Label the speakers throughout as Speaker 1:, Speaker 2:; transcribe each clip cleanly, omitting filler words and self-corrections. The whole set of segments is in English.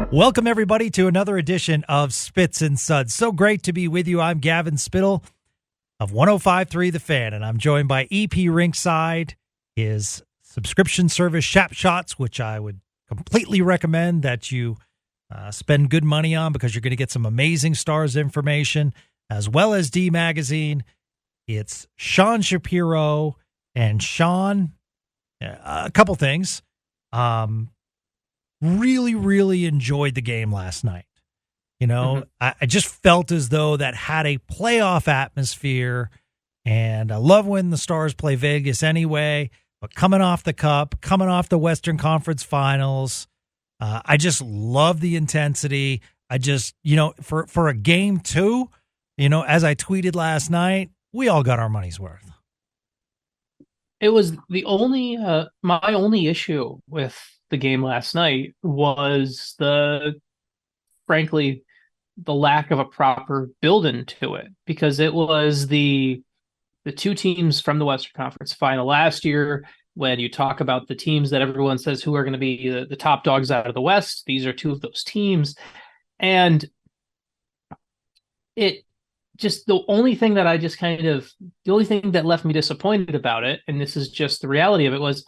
Speaker 1: Welcome, everybody, to another edition of Spits and Suds. So great to be with you. I'm Gavin Spittle of 105.3 The Fan, and I'm joined by EP Rinkside, his subscription service, Shootouts, which I would completely recommend that you spend good money on because you're going to get some amazing Stars information, as well as D Magazine. It's Sean Shapiro. And Sean, a couple things. Really enjoyed the game last night. You know, I just felt as though that had a playoff atmosphere, and I love when the Stars play Vegas anyway, but coming off the Cup, coming off the Western Conference Finals, I just love the intensity. I just, for a game two, as I tweeted last night, we all got our money's worth.
Speaker 2: It was the only, my only issue with the game last night was frankly, the lack of a proper build-in to it, because it was the two teams from the Western Conference Final last year. When you talk about the teams that everyone says who are going to be the top dogs out of the West, these are two of those teams. And it just, the only thing that left me disappointed about it, and this is just the reality of it, was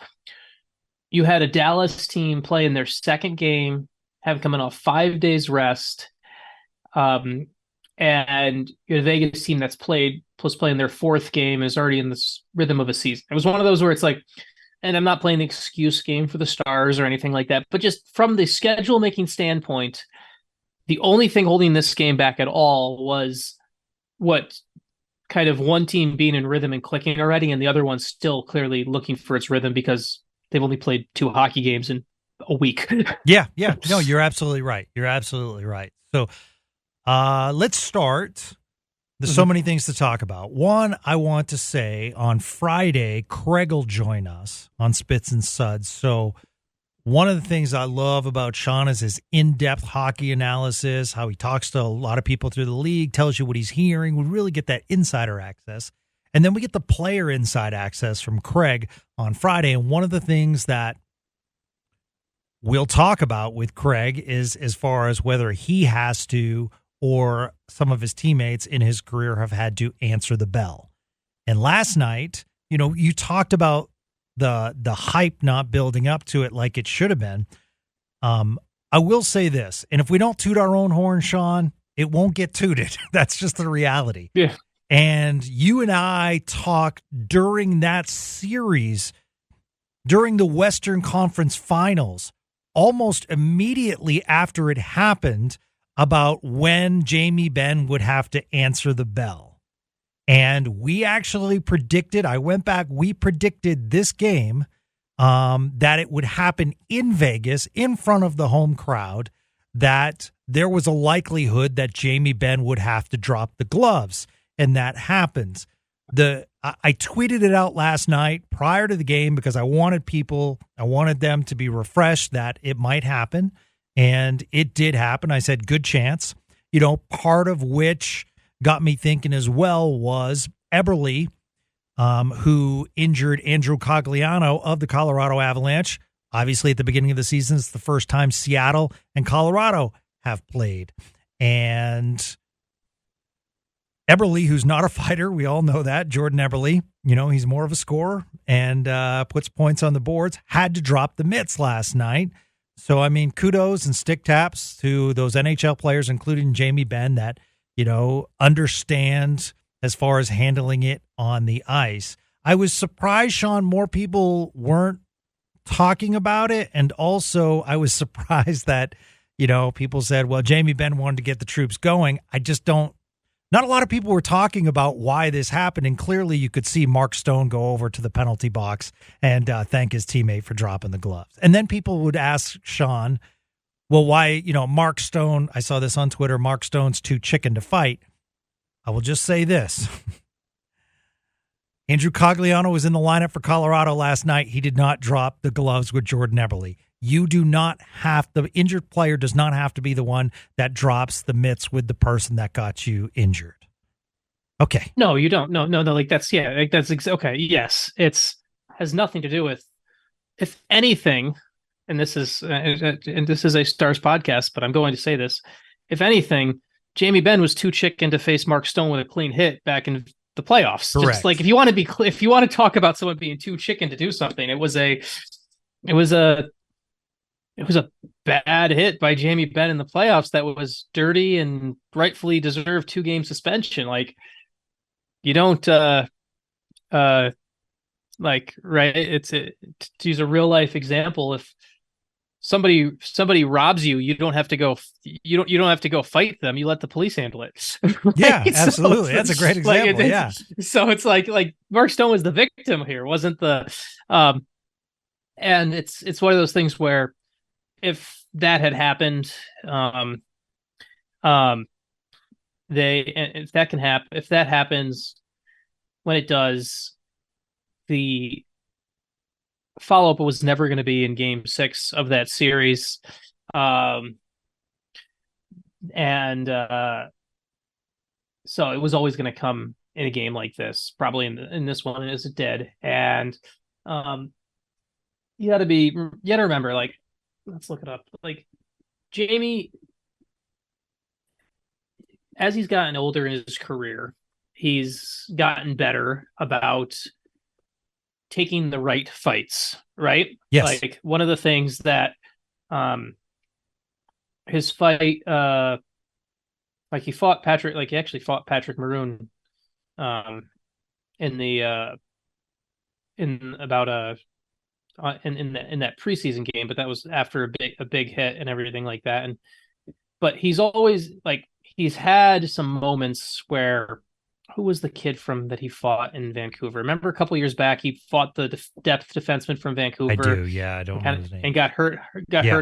Speaker 2: you had a Dallas team play in their second game, have coming off 5 days rest, and your Vegas team that's playing their fourth game is already in this rhythm of a season. It was one of those where it's like, and I'm not playing the excuse game for the Stars or anything like that, but just from the schedule making standpoint, the only thing holding this game back at all was what kind of one team being in rhythm and clicking already, and the other one still clearly looking for its rhythm because they've only played 2 hockey games in a week.
Speaker 1: Yeah. No, you're absolutely right. So let's start. There's so many things to talk about. One, I want to say on Friday, Craig will join us on Spits and Suds. So one of the things I love about Sean is his in-depth hockey analysis, how he talks to a lot of people through the league, tells you what he's hearing. We really get that insider access. And then we get the player inside access from Craig on Friday. And one of the things that we'll talk about with Craig is as far as whether he has to or some of his teammates in his career have had to answer the bell. And last night, you talked about the hype not building up to it like it should have been. I will say this, and if we don't toot our own horn, Sean, it won't get tooted. That's just the reality.
Speaker 2: Yeah.
Speaker 1: And you and I talked during that series, during the Western Conference Finals, almost immediately after it happened, about when Jamie Benn would have to answer the bell. And we actually predicted, I went back, we predicted this game, that it would happen in Vegas in front of the home crowd, that there was a likelihood that Jamie Benn would have to drop the gloves. And that happens. I tweeted it out last night prior to the game because I wanted them to be refreshed that it might happen. And it did happen. I said, good chance. Part of which got me thinking as well was Eberle, who injured Andrew Cogliano of the Colorado Avalanche. Obviously, at the beginning of the season, it's the first time Seattle and Colorado have played. And Eberle, who's not a fighter, we all know that, Jordan Eberle, he's more of a scorer and puts points on the boards, had to drop the mitts last night. So, kudos and stick taps to those NHL players, including Jamie Benn, that, understand as far as handling it on the ice. I was surprised, Sean, more people weren't talking about it. And also I was surprised that, people said, well, Jamie Benn wanted to get the troops going. Not a lot of people were talking about why this happened, and clearly you could see Mark Stone go over to the penalty box and thank his teammate for dropping the gloves. And then people would ask Sean, well, why, Mark Stone, I saw this on Twitter, Mark Stone's too chicken to fight. I will just say this. Andrew Cogliano was in the lineup for Colorado last night. He did not drop the gloves with Jordan Eberle. The injured player does not have to be the one that drops the mitts with the person that got you injured. Okay.
Speaker 2: No, you don't. No. Okay. Yes. Has nothing to do with, if anything, and this is a Stars podcast, but I'm going to say this. If anything, Jamie Benn was too chicken to face Mark Stone with a clean hit back in the playoffs.
Speaker 1: Correct.
Speaker 2: Just like if you want to talk about someone being too chicken to do something, it was a bad hit by Jamie Benn in the playoffs that was dirty and rightfully deserved 2-game suspension. Like, you don't like, right, to use a real life example, if somebody robs you, you don't have to go fight them, you let the police handle it. Right?
Speaker 1: Yeah, absolutely. That's a great example.
Speaker 2: Like, so it's like Mark Stone was the victim here, wasn't the and it's one of those things where if that had happened, if that happens, when it does, the follow-up was never going to be in Game 6 of that series, so it was always going to come in a game like this, probably in this one as it did, and you got to remember, like, let's look it up. Like, Jamie, as he's gotten older in his career, he's gotten better about taking the right fights, right?
Speaker 1: Yes.
Speaker 2: Like, one of the things that his fight, like, he actually fought Patrick Maroon in that preseason game, but that was after a big hit and everything like that. But he's always, like, he's had some moments where, who was the kid that he fought in Vancouver? Remember a couple years back, he fought the depth defenseman from Vancouver.
Speaker 1: I do. Yeah. I don't know his name.
Speaker 2: And got hurt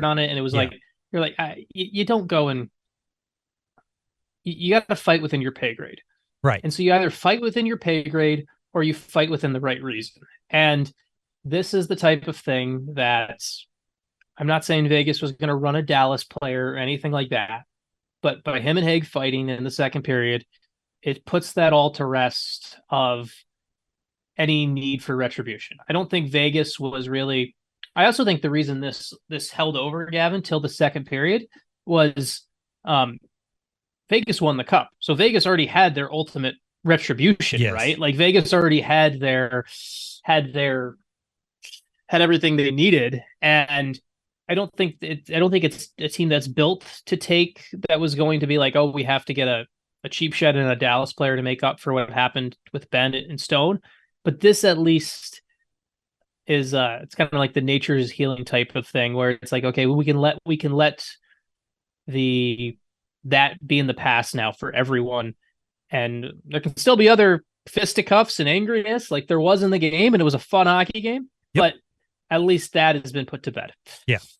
Speaker 2: on it. And it was like, you're like, you don't go and you got to fight within your pay grade.
Speaker 1: Right.
Speaker 2: And so you either fight within your pay grade or you fight within the right reason. And this is the type of thing that, I'm not saying Vegas was going to run a Dallas player or anything like that, but by him and Haig fighting in the second period, it puts that all to rest of any need for retribution. I don't think Vegas was really. I also think the reason this held over, Gavin, till the second period was Vegas won the cup. So Vegas already had their ultimate retribution, yes. Right? Like, Vegas already had everything they needed, and I don't think it's a team that's built to take, that was going to be like, oh, we have to get a cheap shot and a Dallas player to make up for what happened with Ben and Stone. But this at least is it's kind of like the nature's healing type of thing, where it's like, okay, well, we can let that be in the past now for everyone, and there can still be other fisticuffs and angriness like there was in the game, and it was a fun hockey game. Yep. But at least that has been put to bed.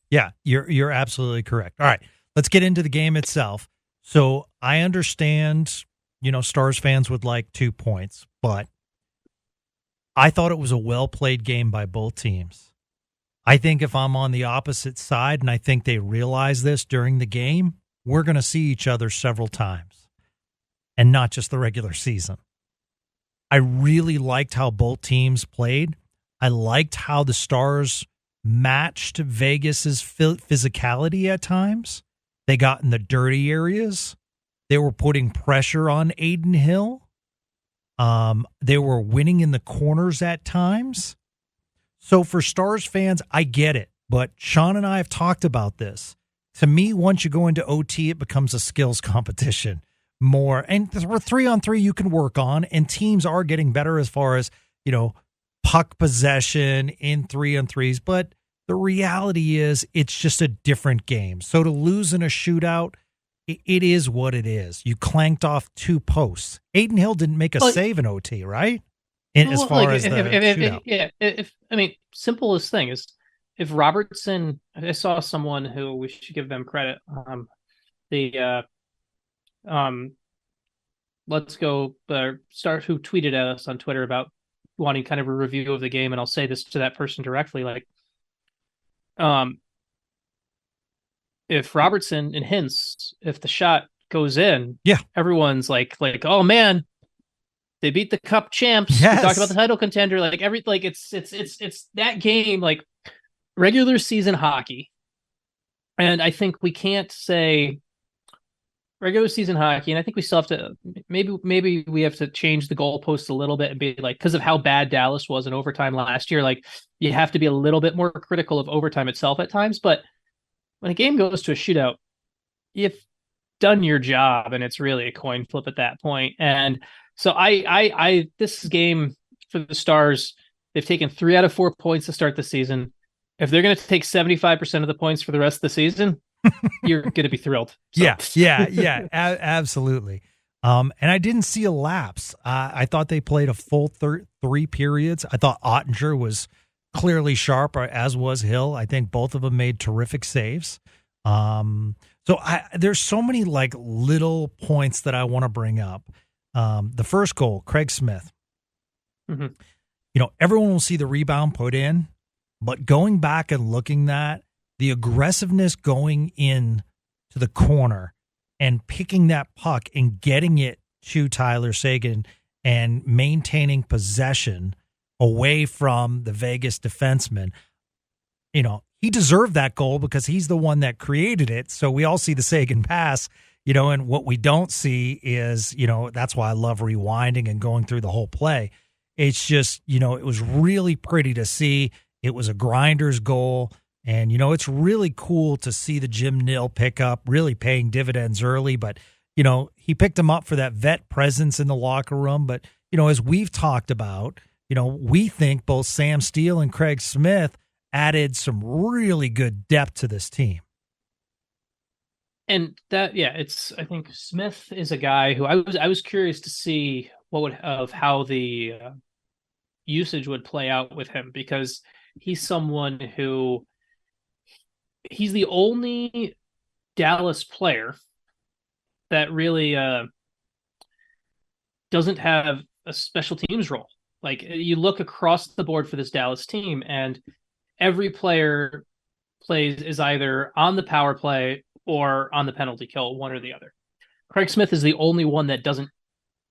Speaker 2: Yeah,
Speaker 1: you're absolutely correct. All right, let's get into the game itself. So I understand, Stars fans would like 2 points, but I thought it was a well-played game by both teams. I think if I'm on the opposite side, and I think they realize this during the game, we're going to see each other several times, and not just the regular season. I really liked how both teams played. I liked how the Stars matched Vegas's physicality at times. They got in the dirty areas. They were putting pressure on Adin Hill. They were winning in the corners at times. So for Stars fans, I get it. But Sean and I have talked about this. To me, once you go into OT, it becomes a skills competition more. And 3-on-3 you can work on, and teams are getting better as far as, puck possession in 3-on-3s. But the reality is it's just a different game. So to lose in a shootout, it is what it is. You clanked off 2 posts. Adin Hill didn't make a save in OT, right? As far as the shootout.
Speaker 2: Simplest thing is, if Robertson, I saw someone who, we should give them credit. Let's go start, who tweeted at us on Twitter about wanting kind of a review of the game, and I'll say this to that person directly, like, if Robertson and Hintz, if the shot goes in, everyone's like, oh man, they beat the cup champs. Yes. We talked about the title contender, it's that game. Like, regular season hockey, and I think we can't say regular season hockey, and I think we still have to maybe we have to change the goalpost a little bit and be like, because of how bad Dallas was in overtime last year, like you have to be a little bit more critical of overtime itself at times. But when a game goes to a shootout, you've done your job, and it's really a coin flip at that point. And so I this game for the Stars, they've taken 3 out of 4 points to start the season. If they're going to take 75% of the points for the rest of the season, you're going to be thrilled. So.
Speaker 1: Yeah, absolutely. And I didn't see a lapse. I thought they played a full 3 periods. I thought Oettinger was clearly sharp, as was Hill. I think both of them made terrific saves. So there's so many like little points that I want to bring up. The first goal, Craig Smith.
Speaker 2: Mm-hmm.
Speaker 1: You know, everyone will see the rebound put in, but going back and looking at the aggressiveness going in to the corner and picking that puck and getting it to Tyler Seguin and maintaining possession away from the Vegas defenseman, you know, he deserved that goal because he's the one that created it. So we all see the Seguin pass, you know, and what we don't see is, you know, that's why I love rewinding and going through the whole play. It's just, you know, it was really pretty to see. It was a grinder's goal. And, you know, it's really cool to see the Jim Nill pickup really paying dividends early. But, you know, he picked him up for that vet presence in the locker room. But, you know, as we've talked about, you know, we think both Sam Steele and Craig Smith added some really good depth to this team.
Speaker 2: And that, yeah, I think Smith is a guy who I was curious to see how the usage would play out with him, because he's someone who he's the only Dallas player that really doesn't have a special teams role. Like, you look across the board for this Dallas team, and every player is either on the power play or on the penalty kill, one or the other. Craig Smith is the only one that doesn't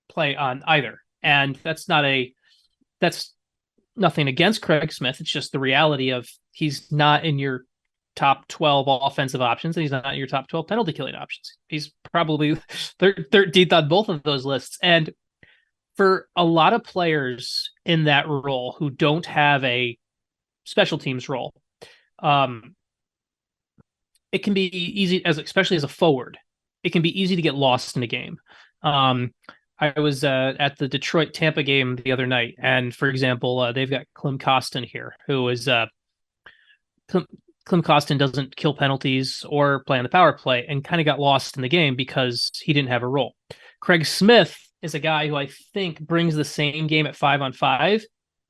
Speaker 2: play on either. And that's nothing against Craig Smith. It's just the reality of he's not in your top 12 offensive options, and he's not in your top 12 penalty killing options. He's probably 13th on both of those lists. And for a lot of players in that role who don't have a special teams role, it can be easy, especially as a forward, it can be easy to get lost in a game. I was at the Detroit-Tampa game the other night, and for example, they've got Klim Kostin here, who is Klim Kostin doesn't kill penalties or play on the power play, and kind of got lost in the game because he didn't have a role. Craig Smith is a guy who I think brings the same game at 5-on-5,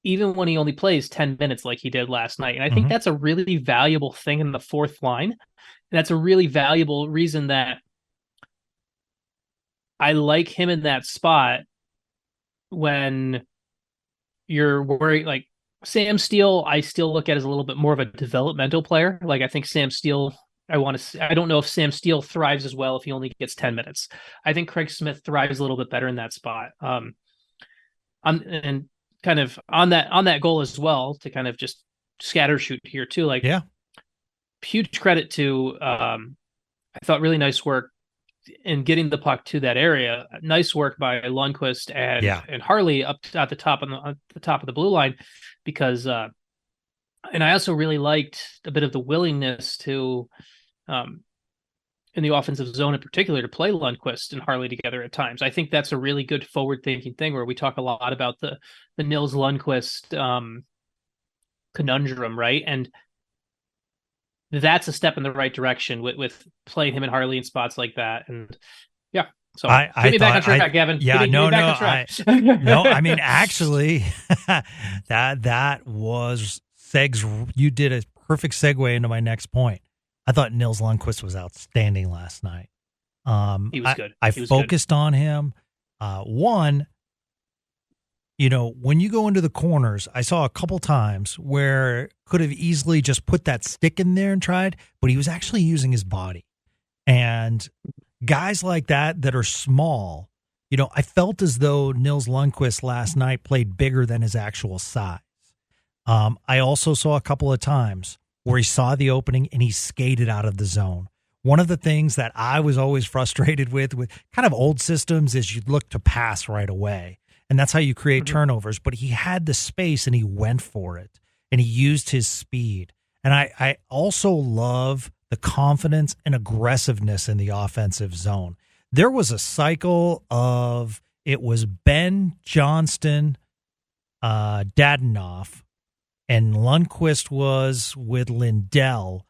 Speaker 2: even when he only plays 10 minutes like he did last night. And I think that's a really valuable thing in the fourth line. And that's a really valuable reason that I like him in that spot when you're worried. Like Sam Steele, I still look at as a little bit more of a developmental player. Like, I think Sam Steele, I don't know if Sam Steele thrives as well if he only gets 10 minutes. I think Craig Smith thrives a little bit better in that spot. And kind of on that goal as well, to kind of just scatter shoot here too. Like,
Speaker 1: yeah,
Speaker 2: huge credit to, I thought really nice work in getting the puck to that area. Nice work by Lundkvist and Harley up at the top on the top of the blue line, because and I also really liked a bit of the willingness to in the offensive zone in particular to play Lundkvist and Harley together at times. I think that's a really good forward thinking thing, where we talk a lot about the Nils Lundkvist conundrum, right? And that's a step in the right direction with playing him and Harley in spots like that. And yeah, so get me back on track, Gavin.
Speaker 1: Yeah, no. I mean, actually, that was Segs. You did a perfect segue into my next point. I thought Nils Lundkvist was outstanding last night.
Speaker 2: He was good.
Speaker 1: I focused on him. One, you know, when you go into the corners, I saw a couple times where could have easily just put that stick in there and tried, but he was actually using his body. And guys like that are small, you know, I felt as though Nils Lundkvist last night played bigger than his actual size. I also saw a couple of times where he saw the opening and he skated out of the zone. One of the things that I was always frustrated with kind of old systems is you look to pass right away. And that's how you create turnovers. But he had the space and he went for it. And he used his speed. And I also love the confidence and aggressiveness in the offensive zone. There was a cycle of, it was Ben, Johnston, Dadenoff, and Lundkvist was with Lindell.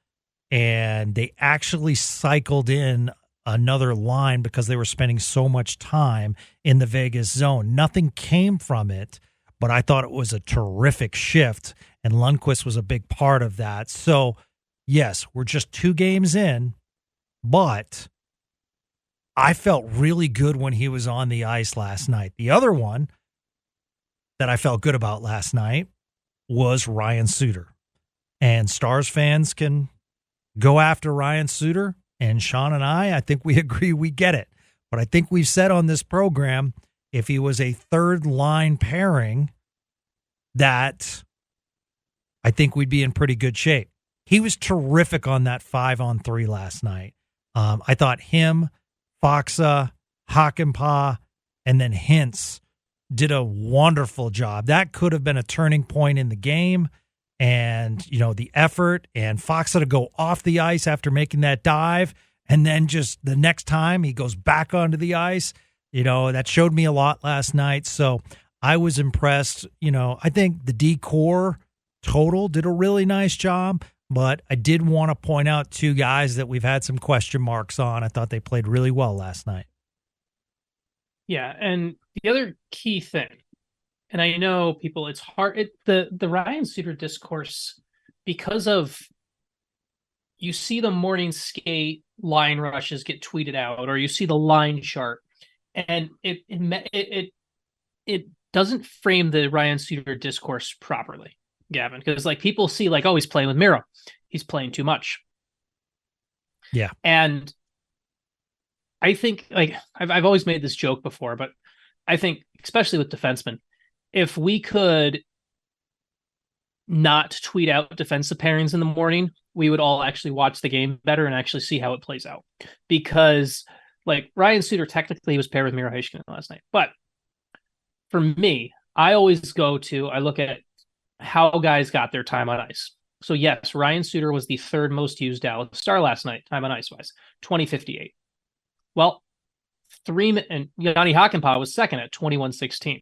Speaker 1: And they actually cycled in another line because they were spending so much time in the Vegas zone. Nothing came from it, but I thought it was a terrific shift, and Lundkvist was a big part of that. So, yes, we're just 2 games in, but I felt really good when he was on the ice last night. The other one that I felt good about last night was Ryan Suter. And Stars fans can go after Ryan Suter, and Sean and I think we agree we get it. But I think we've said on this program, if he was a third line pairing, that I think we'd be in pretty good shape. He was terrific on that 5-on-3 last night. I thought him, Faksa, Hakanpää, and then Hintz did a wonderful job. That could have been a turning point in the game. And, you know, the effort and Faksa to go off the ice after making that dive. And then just the next time he goes back onto the ice, you know, that showed me a lot last night. So I was impressed. You know, I think the D-core total did a really nice job, but I did want to point out 2 guys that we've had some question marks on. I thought they played really well last night.
Speaker 2: Yeah. And the other key thing, and I know people, it's hard. The Ryan Suter discourse, because of, you see the morning skate line rushes get tweeted out, or you see the line chart, and it doesn't frame the Ryan Suter discourse properly, Gavin. Because like people see like, oh, he's playing with Miro, he's playing too much.
Speaker 1: Yeah,
Speaker 2: and I think like I've always made this joke before, but I think especially with defensemen, if we could not tweet out defensive pairings in the morning, we would all actually watch the game better and actually see how it plays out. Because like Ryan Suter, technically he was paired with Miro Heiskanen last night. But for me, I look at how guys got their time on ice. So yes, Ryan Suter was the 3rd most used Dallas Star last night, time on ice wise, 20:58. Well, and Yanni Hakanpää was 2nd at 21:16.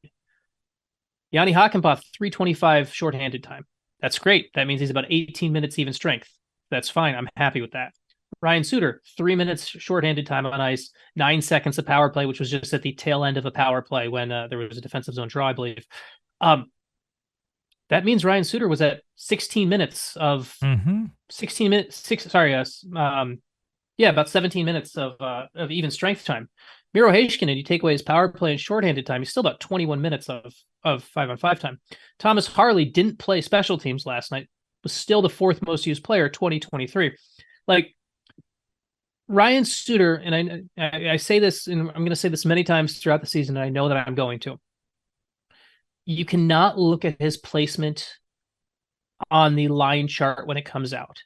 Speaker 2: Yanni Hakanpää, 3:25 shorthanded time. That's great. That means he's about 18 minutes even strength. That's fine. I'm happy with that. Ryan Suter, 3 minutes shorthanded time on ice, 9 seconds of power play, which was just at the tail end of a power play when there was a defensive zone draw, I believe. That means Ryan Suter was at 16 minutes of 16 minutes. About 17 minutes of even strength time. Miro Heiskanen, you take away his power play and shorthanded time, he's still about 21 minutes of 5-on-5 time. Thomas Harley didn't play special teams last night, was still the 4th most used player, 2023. Like Ryan Suter, and I say this, and I'm going to say this many times throughout the season, and I know that I'm going to. You cannot look at his placement on the line chart when it comes out.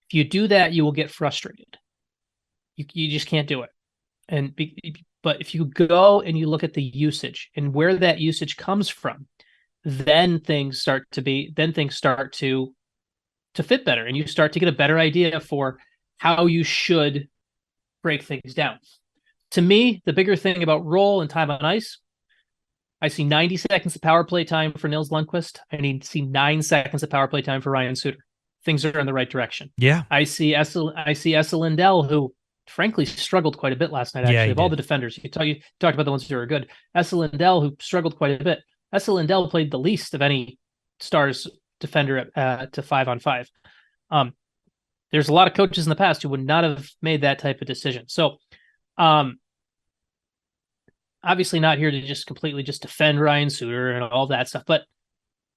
Speaker 2: If you do that, you will get frustrated. You just can't do it. But if you go and you look at the usage and where that usage comes from, then things start to fit better, and you start to get a better idea for how you should break things down. To me, the bigger thing about role and time on ice, I see 90 seconds of power play time for Nils Lundkvist. I need to see 9 seconds of power play time for Ryan Suter. Things are in the right direction.
Speaker 1: Yeah.
Speaker 2: I see Esa Lindell, who frankly struggled quite a bit last night, actually, of all the defenders. You talked about the ones who were good. Esa Lindell, who struggled quite a bit. Esa Lindell played the least of any Stars defender to 5-on-5. There's a lot of coaches in the past who would not have made that type of decision. So obviously not here to just completely just defend Ryan Suter and all that stuff, but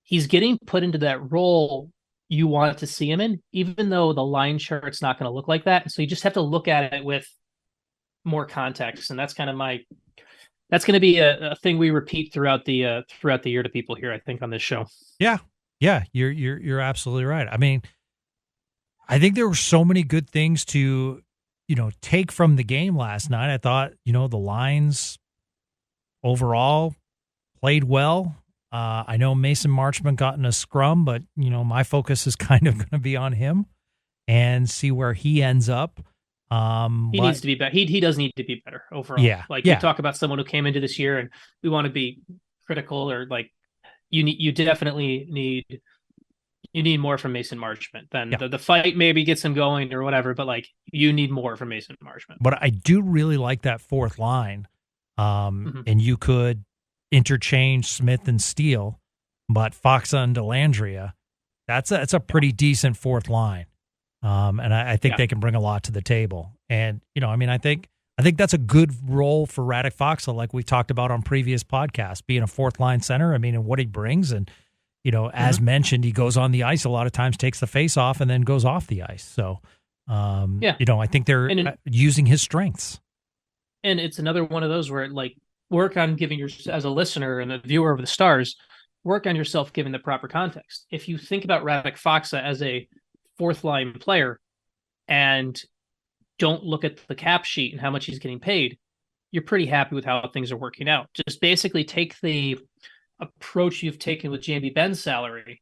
Speaker 2: he's getting put into that role you want to see him in, even though the line chart's not going to look like that. So you just have to look at it with more context. And that's kind of that's going to be a thing we repeat throughout the year to people here, I think, on this show.
Speaker 1: Yeah. Yeah. You're absolutely right. I mean, I think there were so many good things to, take from the game last night. I thought, the lines overall played well. I know Mason Marchman got in a scrum, but, my focus is kind of going to be on him and see where he ends up.
Speaker 2: He needs to be better. He does need to be better overall.
Speaker 1: Yeah.
Speaker 2: We talk about someone who came into this year and we want to be critical, or you definitely need more from Mason Marchman than the fight maybe gets him going or whatever, but you need more from Mason Marchman. But
Speaker 1: I do really like that fourth line. And you could interchange Smith and Steele, but Faksa and Dellandrea, that's a pretty decent fourth line. And I think they can bring a lot to the table. And, I think that's a good role for Radek Faksa, like we talked about on previous podcasts, being a fourth line center. And what he brings. And, as mentioned, he goes on the ice a lot of times, takes the face off, and then goes off the ice. So, I think they're using his strengths.
Speaker 2: And it's another one of those where, work on giving as a listener and a viewer of the Stars, work on yourself giving the proper context. If you think about Radek Faksa as a fourth line player and don't look at the cap sheet and how much he's getting paid, you're pretty happy with how things are working out. Just basically take the approach you've taken with Jamie Benn's salary,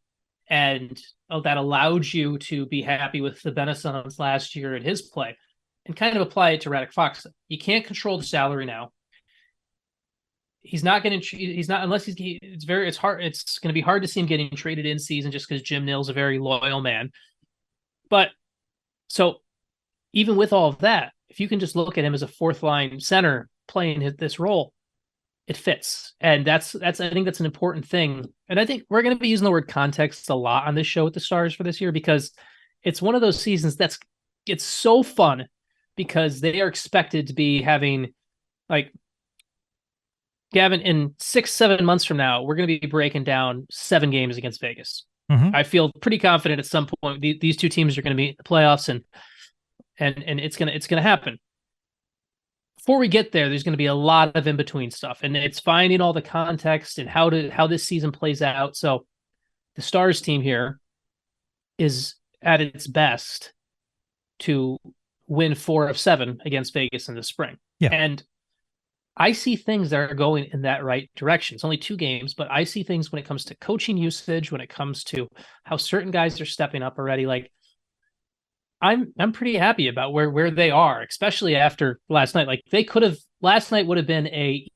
Speaker 2: and that allowed you to be happy with the Benessons last year and his play, and kind of apply it to Radek Faksa. You can't control the salary now. He's not going to, unless it's hard. It's going to be hard to see him getting traded in season just because Jim Nill's a very loyal man. But so even with all of that, if you can just look at him as a fourth line center playing this role, it fits. And that's I think that's an important thing. And I think we're going to be using the word context a lot on this show with the Stars for this year, because it's one of those seasons it's so fun because they are expected to be having, Gavin, in 6-7 months from now, we're going to be breaking down 7 games against Vegas. I feel pretty confident at some point these two teams are going to be in the playoffs, and it's going to happen. Before we get there, there's going to be a lot of in between stuff, and it's finding all the context and how this season plays out. So the Stars team here is at its best to win 4 of 7 against Vegas in the spring.
Speaker 1: Yeah.
Speaker 2: And I see things that are going in that right direction. It's only 2 games, but I see things when it comes to coaching usage, when it comes to how certain guys are stepping up already. I'm pretty happy about where they are, especially after last night. Last night would have been it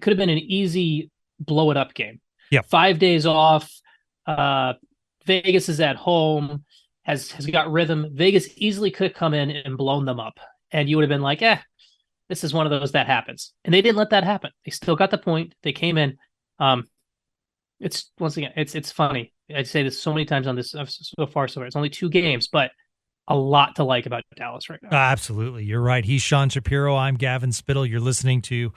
Speaker 2: could have been an easy blow it up game.
Speaker 1: Yeah. 5
Speaker 2: days off. Vegas is at home, has got rhythm. Vegas easily could have come in and blown them up. And you would have been like, this is one of those that happens. And they didn't let that happen. They still got the point. They came in. It's funny. I'd say this so many times on this so far. It's only 2 games, but a lot to like about Dallas right now.
Speaker 1: Absolutely. You're right. He's Sean Shapiro. I'm Gavin Spittle. You're listening to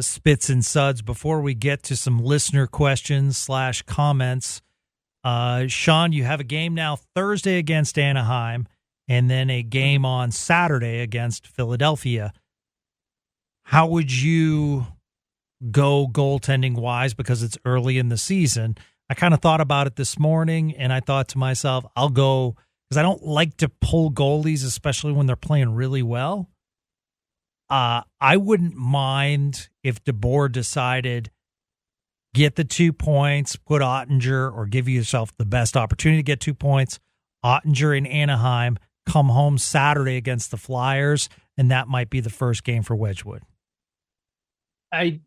Speaker 1: Spits and Suds. Before we get to some listener questions / comments, Sean, you have a game now Thursday against Anaheim, and then a game on Saturday against Philadelphia. How would you go goaltending-wise, because it's early in the season? I kind of thought about it this morning, and I thought to myself, I'll go, because I don't like to pull goalies, especially when they're playing really well. I wouldn't mind if DeBoer decided, get the 2 points, put Oettinger, or give yourself the best opportunity to get 2 points, Oettinger in Anaheim, come home Saturday against the Flyers, and that might be the first game for Wedgewood.
Speaker 2: I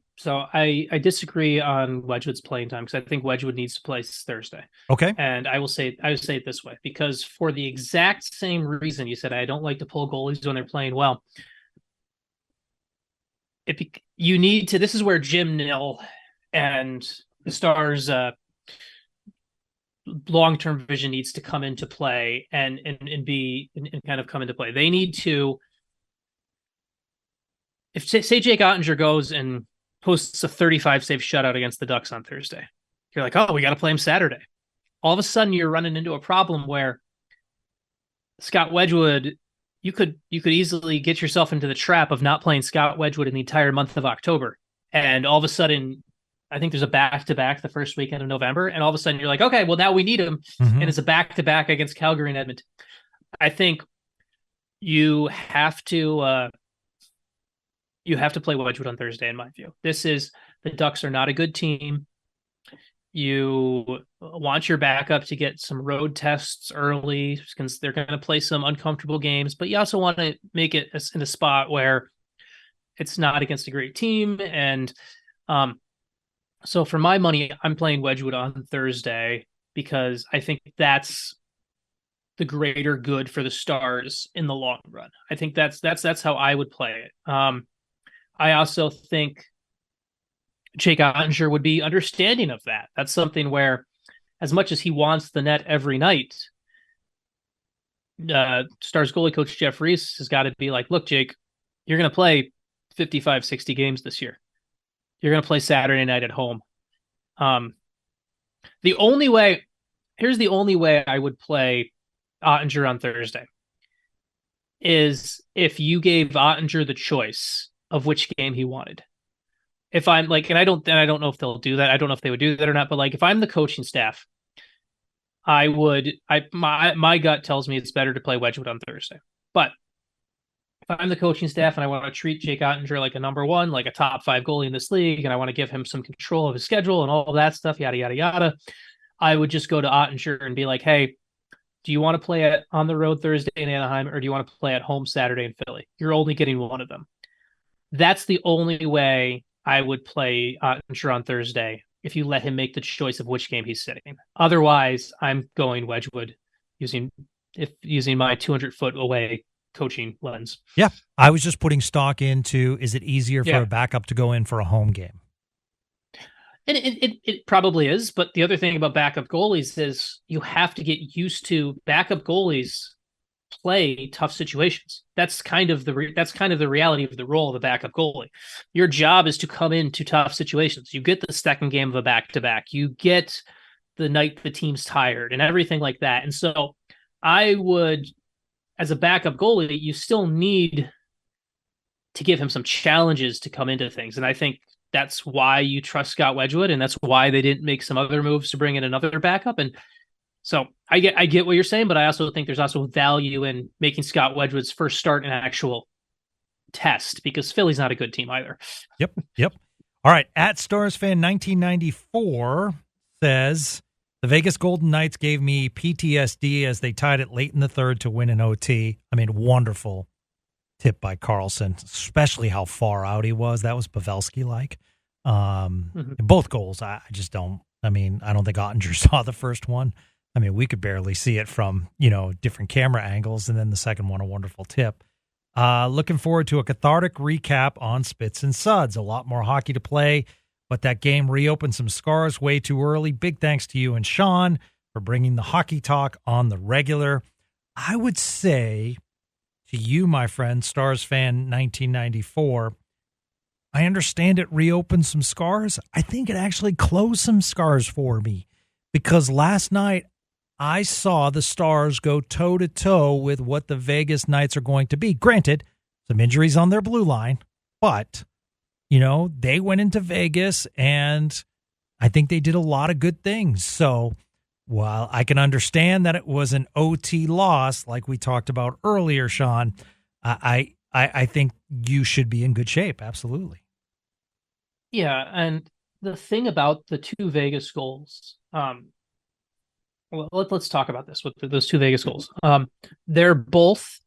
Speaker 2: disagree on Wedgewood's playing time, because I think Wedgewood needs to play Thursday.
Speaker 1: Okay.
Speaker 2: And I would say it this way, because for the exact same reason you said I don't like to pull goalies when they're playing well. This is where Jim Nill and the Stars' long-term vision needs to come into play and kind of come into play. They need to, if say Jake Oettinger goes and posts a 35-save shutout against the Ducks on Thursday, you're like, oh, we got to play him Saturday. All of a sudden, you're running into a problem where Scott Wedgewood, you could easily get yourself into the trap of not playing Scott Wedgewood in the entire month of October, and all of a sudden, I think there's a back-to-back the first weekend of November, and all of a sudden you're like, okay, well, now we need him.
Speaker 1: Mm-hmm.
Speaker 2: And it's a back-to-back against Calgary and Edmonton. I think you have to play Wedgewood on Thursday, in my view. The Ducks are not a good team. You want your backup to get some road tests early because they're going to play some uncomfortable games, but you also want to make it in a spot where it's not against a great team. And so for my money, I'm playing Wedgewood on Thursday because I think that's the greater good for the Stars in the long run. I think that's how I would play it. I also think Jake Oettinger would be understanding of that. That's something where, as much as he wants the net every night, Stars goalie coach Jeff Reese has got to be like, look, Jake, you're going to play 55, 60 games this year. You're going to play Saturday night at home. Here's the only way I would play Oettinger on Thursday is if you gave Oettinger the choice of which game he wanted. If I'm like, and I don't know if they'll do that. I don't know if they would do that or not, but like if I'm the coaching staff, my gut tells me it's better to play Wedgewood on Thursday. But if I'm the coaching staff and I want to treat Jake Oettinger like a number one, like a top 5 goalie in this league, and I want to give him some control of his schedule and all of that stuff, yada, yada, yada, I would just go to Oettinger and be like, hey, do you want to play on the road Thursday in Anaheim, or do you want to play at home Saturday in Philly? You're only getting one of them. That's the only way I would play Oettinger on Thursday if you let him make the choice of which game he's sitting. Otherwise, I'm going Wedgewood using my 200-foot away coaching lens.
Speaker 1: Yeah, I was just putting stock into, is it easier for a backup to go in for a home game?
Speaker 2: And it probably is, but the other thing about backup goalies is you have to get used to backup goalies play tough situations. That's kind of the reality of the role of the backup goalie. Your job is to come into tough situations. You get the second game of a back-to-back. You get the night the team's tired and everything like that. And so I would, as a backup goalie, you still need to give him some challenges to come into things. And I think that's why you trust Scott Wedgewood, and that's why they didn't make some other moves to bring in another backup. And so I get what you're saying, but I also think there's also value in making Scott Wedgewood's first start an actual test, because Philly's not a good team either.
Speaker 1: Yep. All right. At Stars Fan 1994 says, the Vegas Golden Knights gave me PTSD as they tied it late in the third to win an OT. I mean, wonderful tip by Carlson, especially how far out he was. That was Pavelski-like. Both goals, I don't think Oettinger saw the first one. I mean, we could barely see it from, different camera angles. And then the second one, a wonderful tip. Looking forward to a cathartic recap on Spits and Suds. A lot more hockey to play, but that game reopened some scars way too early. Big thanks to you and Sean for bringing the hockey talk on the regular. I would say to you, my friend, Stars Fan 1994, I understand it reopened some scars. I think it actually closed some scars for me, because last night I saw the Stars go toe-to-toe with what the Vegas Knights are going to be. Granted, some injuries on their blue line, but, they went into Vegas, and I think they did a lot of good things. So while I can understand that it was an OT loss, like we talked about earlier, Sean, I think you should be in good shape. Absolutely.
Speaker 2: Yeah, and the thing about the 2 Vegas goals, well, let's talk about this with those 2 Vegas goals. They're both,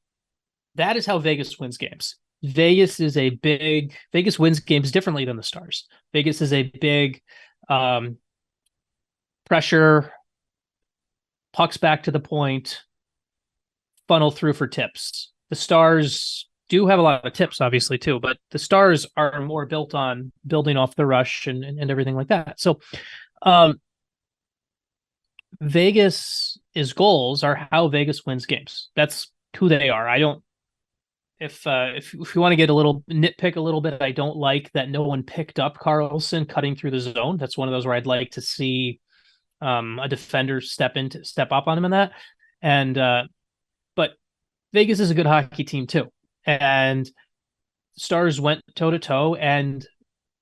Speaker 2: that is how Vegas wins games. Vegas wins games differently than the Stars. Vegas is a big pressure, pucks back to the point, funnel through for tips. The Stars do have a lot of tips, obviously, too, but the Stars are more built on building off the rush and everything like that. So, Vegas' goals are how Vegas wins games. That's who they are. I don't. If you want to get a little nitpick a little bit, I don't like that no one picked up Carlson cutting through the zone. That's one of those where I'd like to see a defender step up on him in that. And but Vegas is a good hockey team too, and Stars went toe to toe, and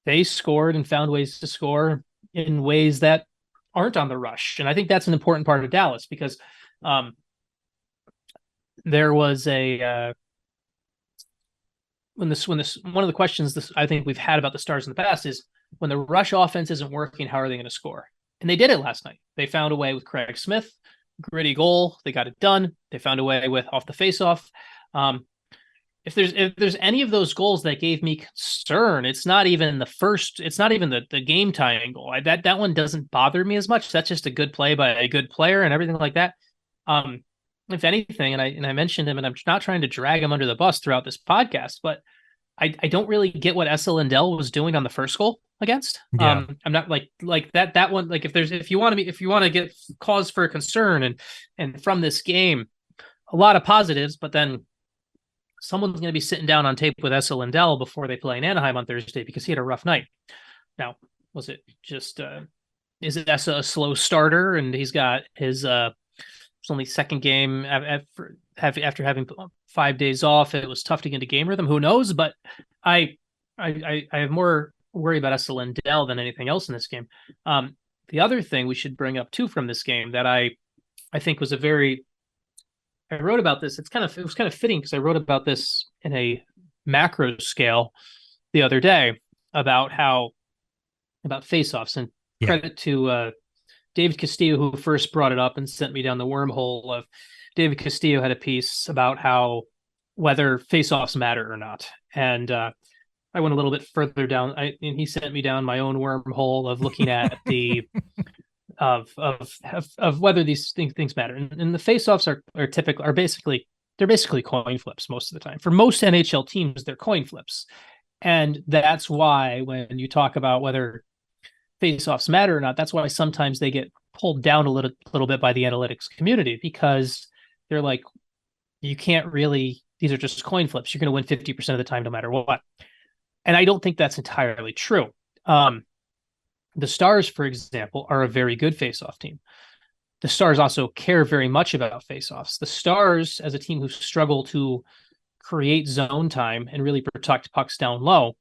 Speaker 2: they scored and found ways to score in ways that aren't on the rush. And I think that's an important part of Dallas, because there was a when this one of the questions I think we've had about the Stars in the past is, when the rush offense isn't working, how are they going to score? And they did it last night. They found a way with Craig Smith, gritty goal. They got it done. They found a way with off the faceoff. If there's any of those goals that gave me concern, it's not even the game tying goal. That one doesn't bother me as much. That's just a good play by a good player and everything like that. If anything, and I mentioned him, and I'm not trying to drag him under the bus throughout this podcast, but I don't really get what Esa Lindell was doing on the first goal against.
Speaker 1: Yeah.
Speaker 2: I'm not like that one. Like if you want to get cause for concern and from this game, a lot of positives, but then someone's going to be sitting down on tape with Esa Lindell before they play in Anaheim on Thursday, because he had a rough night. Now, was it just is Esa a slow starter and he's got his it's only second game after having 5 days off? It was tough to get into game rhythm. Who knows? But I have more worry about Esa Lindell than anything else in this game. The other thing we should bring up too from this game that I think was I wrote about this. It was kind of fitting, because I wrote about this in a macro scale the other day about faceoffs, and credit to David Castillo, who first brought it up and sent me down the wormhole of David Castillo had a piece about whether faceoffs matter or not. And I went a little bit further down, and he sent me down my own wormhole of looking at the of whether these things matter. And the faceoffs are basically coin flips most of the time. For most NHL teams, they're coin flips. And that's why when you talk about whether faceoffs matter or not, that's why sometimes they get pulled down a little bit by the analytics community, because they're like, you can't really, these are just coin flips. You're going to win 50% of the time no matter what. And I don't think that's entirely true. The Stars, for example, are a very good faceoff team. The Stars also care very much about faceoffs. The Stars, as a team who struggle to create zone time and really protect pucks down low,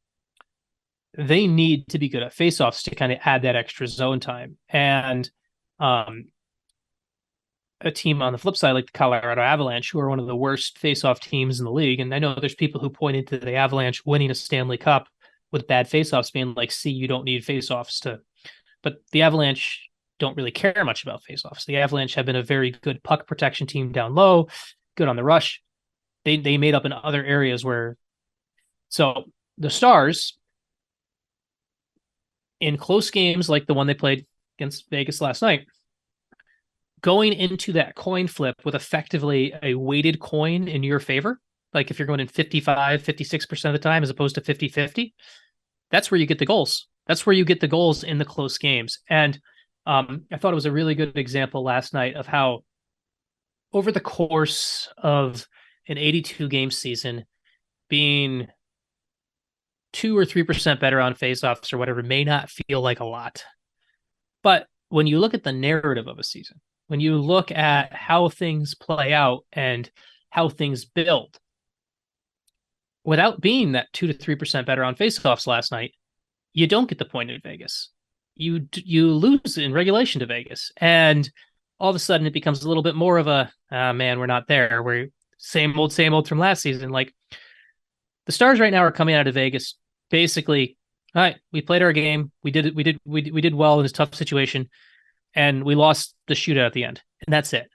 Speaker 2: they need to be good at faceoffs to kind of add that extra zone time. And a team on the flip side, like the Colorado Avalanche, who are one of the worst faceoff teams in the league. And I know there's people who pointed to the Avalanche winning a Stanley Cup with bad faceoffs, being like, see, you don't need faceoffs but the Avalanche don't really care much about faceoffs. The Avalanche have been a very good puck protection team down low, good on the rush. They made up in other areas so the Stars, in close games like the one they played against Vegas last night, going into that coin flip with effectively a weighted coin in your favor, like if you're going in 56% of the time as opposed to 50-50, that's where you get the goals. That's where you get the goals in the close games. And I thought it was a really good example last night of how over the course of an 82 game season, being 2 or 3% better on faceoffs or whatever may not feel like a lot. But when you look at the narrative of a season, when you look at how things play out and how things build, without being that 2 to 3% better on faceoffs last night, you don't get the point in Vegas. You lose in regulation to Vegas. And all of a sudden it becomes a little bit more of a, man, we're not there. We're same old from last season. Like, the Stars right now are coming out of Vegas basically, all right, we played our game. We did well in this tough situation, and we lost the shootout at the end. And that's it.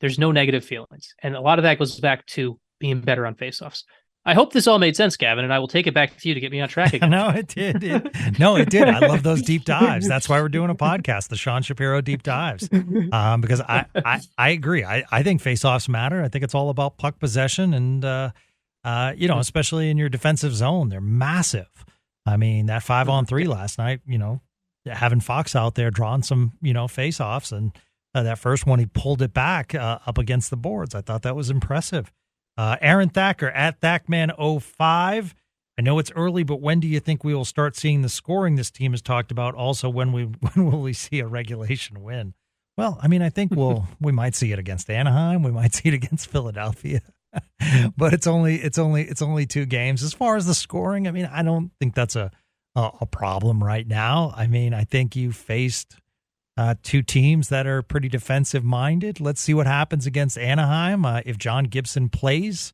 Speaker 2: There's no negative feelings. And a lot of that goes back to being better on faceoffs. I hope this all made sense, Gavin, and I will take it back to you to get me on track again.
Speaker 1: No, it did. It did. I love those deep dives. That's why we're doing a podcast, the Sean Shapiro deep dives, because I agree. I think faceoffs matter. I think it's all about puck possession, and especially in your defensive zone, they're massive. I mean, that 5-on-3 last night, having Fox out there drawing some, faceoffs, and that first one he pulled it back up against the boards. I thought that was impressive. Aaron Thacker at Thackman05. I know it's early, but when do you think we will start seeing the scoring this team has talked about? Also, when will we see a regulation win? Well, I mean, I think we might see it against Anaheim. We might see it against Philadelphia, but it's only 2 games. As far as the scoring, I mean, I don't think that's a a problem right now. I mean, I think you faced two teams that are pretty defensive minded. Let's see what happens against Anaheim. If John Gibson plays,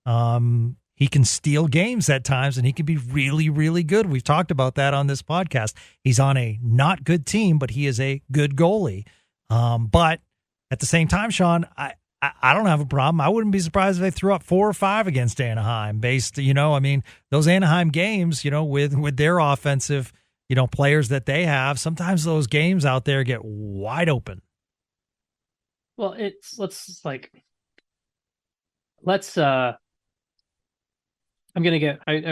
Speaker 1: he can steal games at times, and he can be really, really good. We've talked about that on this podcast. He's on a not good team, but he is a good goalie. But at the same time, Sean, I don't have a problem. I wouldn't be surprised if they threw up 4 or 5 against Anaheim based, I mean, those Anaheim games, with their offensive, players that they have, sometimes those games out there get wide open.
Speaker 2: Well, I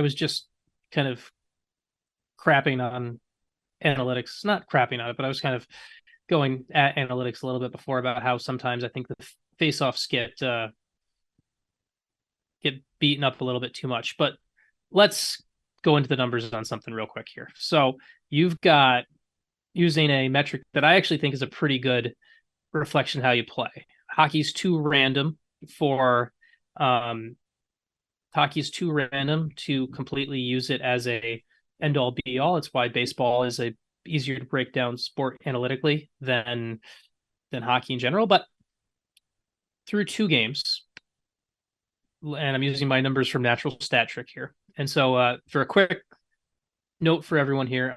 Speaker 2: was just kind of crapping on analytics, not crapping on it, but I was kind of going at analytics a little bit before about how sometimes I think the face-offs get beaten up a little bit too much. But let's go into the numbers on something real quick here. So you've got, using a metric that I actually think is a pretty good reflection of how you play. Hockey's too random to completely use it as a end-all be-all. It's why baseball is a easier to break down sport analytically than hockey in general. But through 2 games, and I'm using my numbers from Natural Stat Trick here. And so for a quick note for everyone here,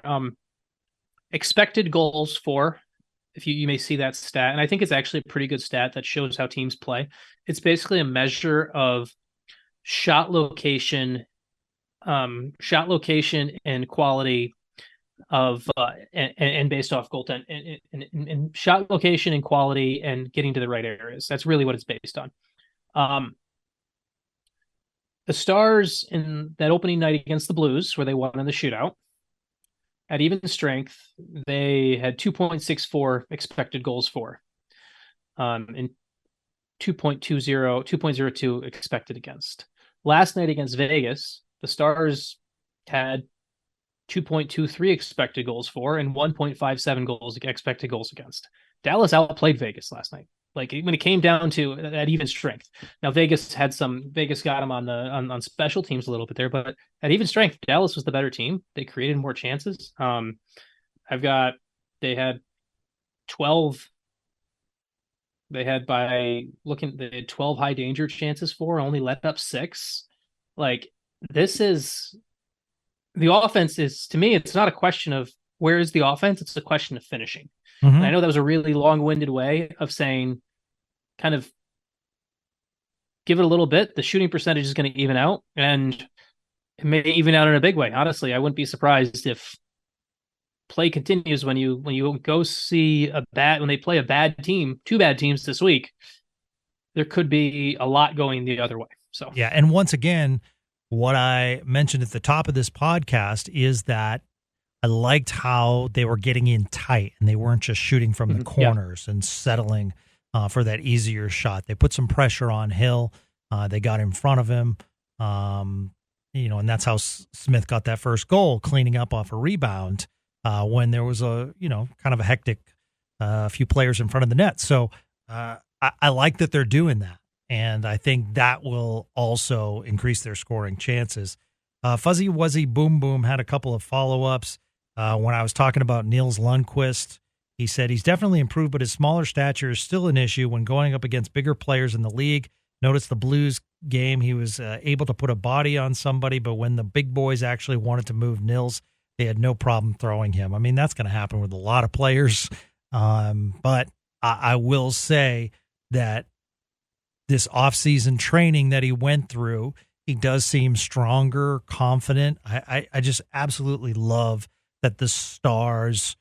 Speaker 2: expected goals for, if you may see that stat, and I think it's actually a pretty good stat that shows how teams play. It's basically a measure of shot location and quality of and based off goaltend and shot location and quality and getting to the right areas. That's really what it's based on. The Stars in that opening night against the Blues, where they won in the shootout, at even strength, they had 2.64 expected goals for, and 2.02 expected against. Last night against Vegas, the Stars had 2.23 expected goals for and 1.57 expected goals against. Dallas outplayed Vegas last night. Like when it came down to at even strength. Now Vegas got them on special teams a little bit there, but at even strength, Dallas was the better team. They created more chances. They had 12 high danger chances for, only let up 6. Like the offense is, to me, it's not a question of where is the offense, it's a question of finishing. Mm-hmm. And I know that was a really long-winded way of saying, kind of give it a little bit. The shooting percentage is going to even out, and it may even out in a big way. Honestly, I wouldn't be surprised if play continues when you go see when they play a bad team, 2 bad teams this week. There could be a lot going the other way. So
Speaker 1: yeah, and once again, what I mentioned at the top of this podcast is that I liked how they were getting in tight and they weren't just shooting from the corners and settling for that easier shot. They put some pressure on Hill. They got in front of him, and that's how Smith got that first goal, cleaning up off a rebound when there was kind of a hectic few players in front of the net. So I like that they're doing that. And I think that will also increase their scoring chances. Fuzzy Wuzzy Boom Boom had a couple of follow-ups. When I was talking about Nils Lundkvist, he said he's definitely improved, but his smaller stature is still an issue when going up against bigger players in the league. Notice the Blues game, he was able to put a body on somebody, but when the big boys actually wanted to move Nils, they had no problem throwing him. I mean, that's going to happen with a lot of players. But I will say that this off-season training that he went through, he does seem stronger, confident. I just absolutely love that the Stars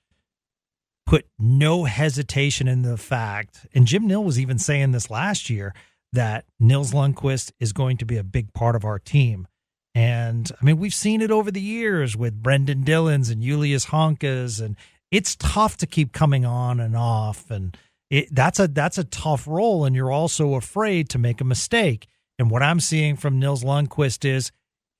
Speaker 1: put no hesitation in the fact, and Jim Nill was even saying this last year, that Nils Lundkvist is going to be a big part of our team. And, I mean, we've seen it over the years with Brendan Dillons and Julius Honkas, and it's tough to keep coming on and off, and that's a tough role, and you're also afraid to make a mistake. And what I'm seeing from Nils Lundkvist is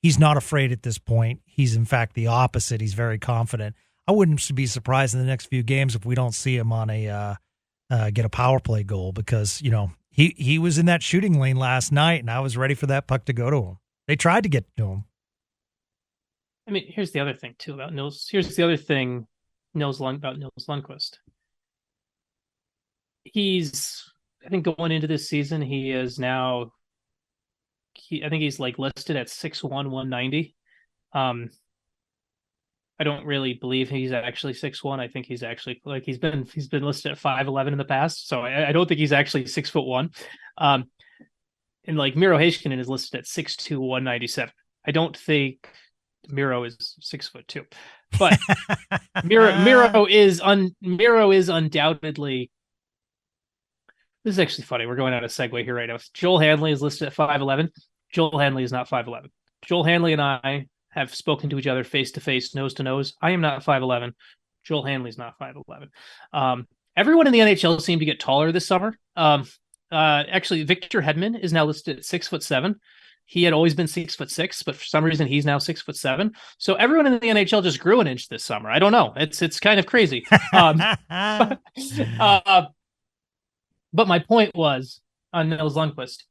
Speaker 1: he's not afraid at this point. He's, in fact, the opposite. He's very confident. I wouldn't be surprised in the next few games if we don't see him on get a power play goal, because, he was in that shooting lane last night, and I was ready for that puck to go to him. They tried to get to him.
Speaker 2: I mean, here's the other thing too about Nils. Here's the other thing, about Nils Lundkvist. I think going into this season, he is now. I think he's like listed at 6'1", 190. I don't really believe he's actually 6'1". I think he's actually like he's been listed at 5'11" in the past, so I don't think he's actually 6'1". And like Miro Heiskanen is listed at 6'2", 197. I don't think Miro is 6'2", but Miro is undoubtedly. This is actually funny. We're going on a segue here right now. Joel Hanley is listed at 5'11". Joel Hanley is not 5'11". Joel Hanley and I have spoken to each other face to face, nose to nose. I am not 5'11". Joel Hanley's not 5'11". Everyone in the NHL seemed to get taller this summer. Actually, Victor Hedman is now listed at 6'7". He had always been 6'6", but for some reason he's now 6'7". So everyone in the NHL just grew an inch this summer. I don't know. It's kind of crazy. But my point was on Nils Lundkvist.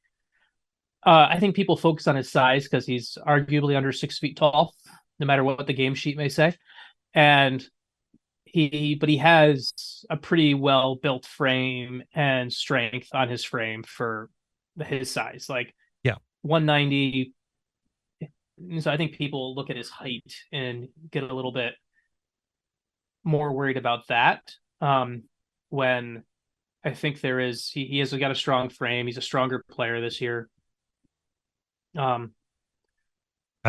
Speaker 2: I think people focus on his size because he's arguably under 6 feet tall, no matter what the game sheet may say. And he has a pretty well built frame and strength on his frame for his size. Like 190. So I think people look at his height and get a little bit more worried about that. When I think he has got a strong frame. He's a stronger player this year.
Speaker 1: I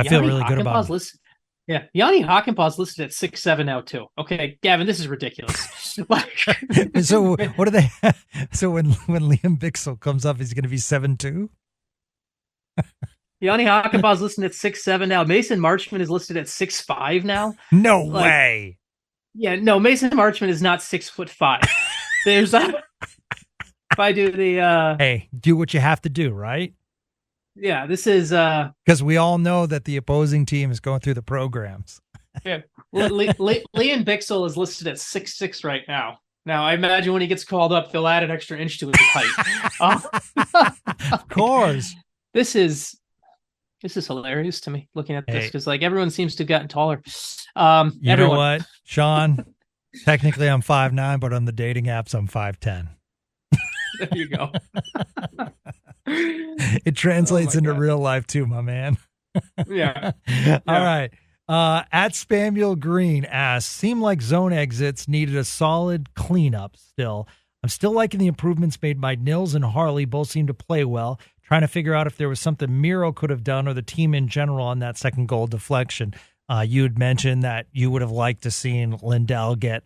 Speaker 1: feel really good about him.
Speaker 2: Yanni Hakanpää's listed at 6'7" now too. Okay, Gavin, this is ridiculous.
Speaker 1: So what do they? So when Liam Bixel comes up, he's going to be 7'2".
Speaker 2: Yanni Hakanpää's listed at 6'7" now. Mason Marchment is listed at 6'5" now.
Speaker 1: No way.
Speaker 2: Yeah, no, Mason Marchment is not 6'5". There's if I do the
Speaker 1: hey, do what you have to do, right?
Speaker 2: Yeah, this is
Speaker 1: because we all know that the opposing team is going through the programs.
Speaker 2: Yeah, Liam Bixel is listed at 6'6" right now. Now, I imagine when he gets called up, they'll add an extra inch to his height.
Speaker 1: Of course.
Speaker 2: This is hilarious to me looking at this because like everyone seems to have gotten taller.
Speaker 1: You know what, Sean? Technically, I'm 5'9", but on the dating apps, I'm 5'10".
Speaker 2: There you go.
Speaker 1: It translates into real life too, my man.
Speaker 2: Yeah.
Speaker 1: All right. At Spamuel Green asks, seemed like zone exits needed a solid cleanup still. I'm still liking the improvements made by Nils and Harley. Both seem to play well. Trying to figure out if there was something Miro could have done or the team in general on that second goal deflection. You had mentioned that you would have liked to seen Lindell get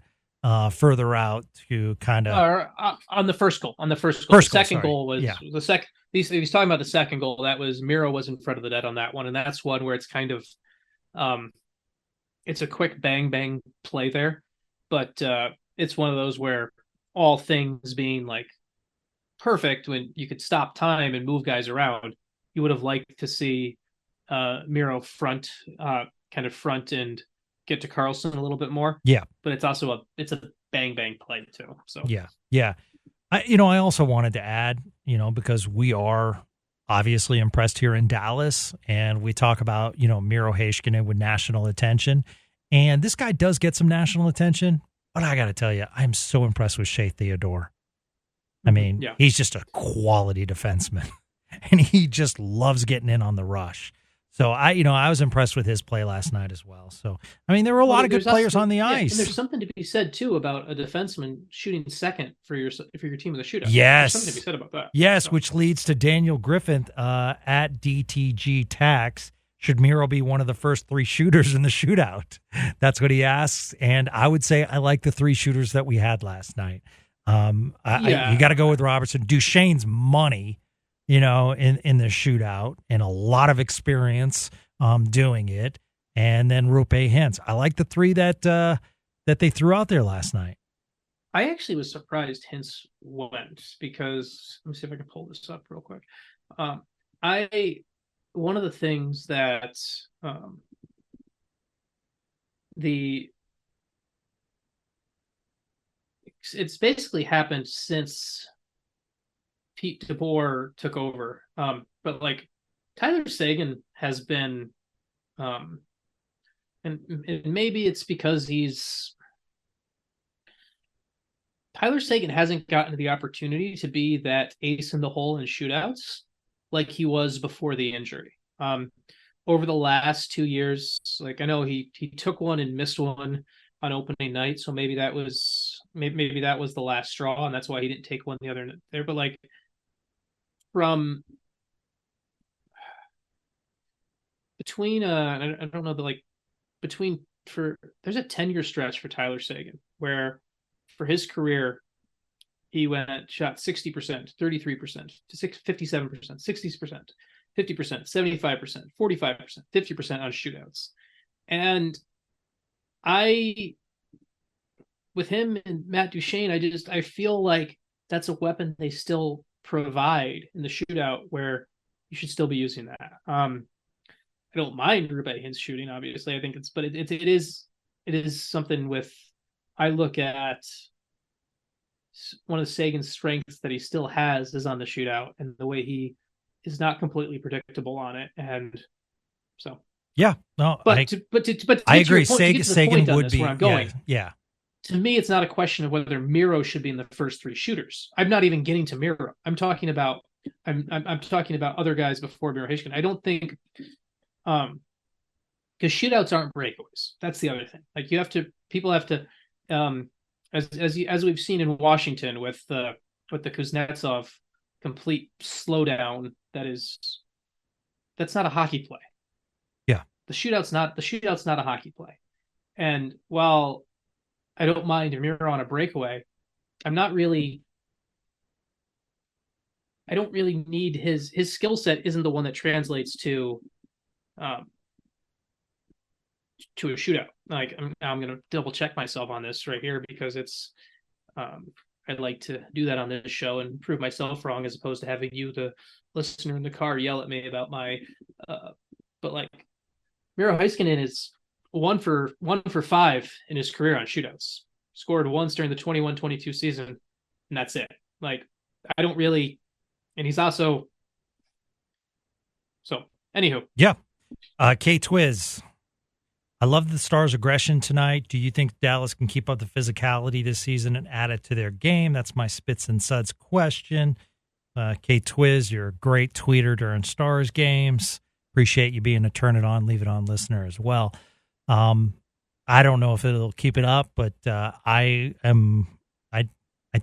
Speaker 1: further out to kind of
Speaker 2: on the first goal. The second goal was the second. He's talking about the second goal. That was Miro was in front of the net on that one, and that's one where it's kind of, it's a quick bang bang play there, but it's one of those where all things being like perfect, when you could stop time and move guys around, you would have liked to see Miro front and get to Carlson a little bit more.
Speaker 1: Yeah,
Speaker 2: but it's also a bang bang play too. So
Speaker 1: yeah. I also wanted to add, because we are obviously impressed here in Dallas, and we talk about, Miro Heiskanen with national attention, and this guy does get some national attention, but I got to tell you, I'm so impressed with Shea Theodore. I mean, he's just a quality defenseman, and he just loves getting in on the rush. So I was impressed with his play last night as well. So, I mean, there were a lot of good players on the ice.
Speaker 2: And there's something to be said too about a defenseman shooting second for your team in the shootout.
Speaker 1: Yes.
Speaker 2: There's something to be said about that.
Speaker 1: Yes, which leads to Daniel Griffith at DTG Tax. Should Miro be one of the first 3 shooters in the shootout? That's what he asks. And I would say I like the 3 shooters that we had last night. You got to go with Robertson. Duchesne's money, in the shootout, and a lot of experience doing it. And then Roope Hintz. I like the 3 that they threw out there last night.
Speaker 2: I actually was surprised Hintz went because, let me see if I can pull this up real quick. One of the things that it's basically happened since Pete DeBoer took over. But like Tyler Sagan has been and maybe it's because Tyler Seguin hasn't gotten the opportunity to be that ace in the hole in shootouts like he was before the injury. Over the last 2 years, like I know he took one and missed one on opening night, so maybe that was the last straw, and that's why he didn't take one the other night there. But like from between I don't know, there's a 10-year stretch for Tyler Seguin where for his career he shot 60%, 33%, 57%, 60%, 50%, 75%, 45%, 50% on shootouts. And with him and Matt Duchene, I feel like that's a weapon they still provide in the shootout where you should still be using that. I don't mind Radek Hintz shooting, obviously. I think it is something with. I look at one of the Sagan's strengths that he still has is on the shootout and the way he is not completely predictable on it, and so
Speaker 1: yeah, no,
Speaker 2: I agree.
Speaker 1: Sagan would be.
Speaker 2: Where I'm going,
Speaker 1: yeah.
Speaker 2: To me, it's not a question of whether Miro should be in the first 3 shooters. I'm not even getting to Miro. I'm talking about other guys before Miro Heiskanen. I don't think, because shootouts aren't breakaways. That's the other thing. Like people have to, as we've seen in Washington with the Kuznetsov complete slowdown. That's not a hockey play.
Speaker 1: Yeah,
Speaker 2: the shootout's not a hockey play. And while I don't mind Miro on a breakaway, I don't really need his skill set isn't the one that translates to a shootout. Like I'm going to double check myself on this right here because it's I'd like to do that on this show and prove myself wrong as opposed to having you, the listener in the car, yell at me about my but like Miro Heiskanen is 1 for 5 in his career on shootouts. Scored once during the 21-22 season, and that's it. Like I don't really, and he's also so. Anywho,
Speaker 1: yeah. K Twiz, I love the Stars' aggression tonight. Do you think Dallas can keep up the physicality this season and add it to their game? That's my Spits and Suds question. K Twiz, you're a great tweeter during Stars games. Appreciate you being a turn it on, leave it on listener as well. I don't know if it'll keep it up, but I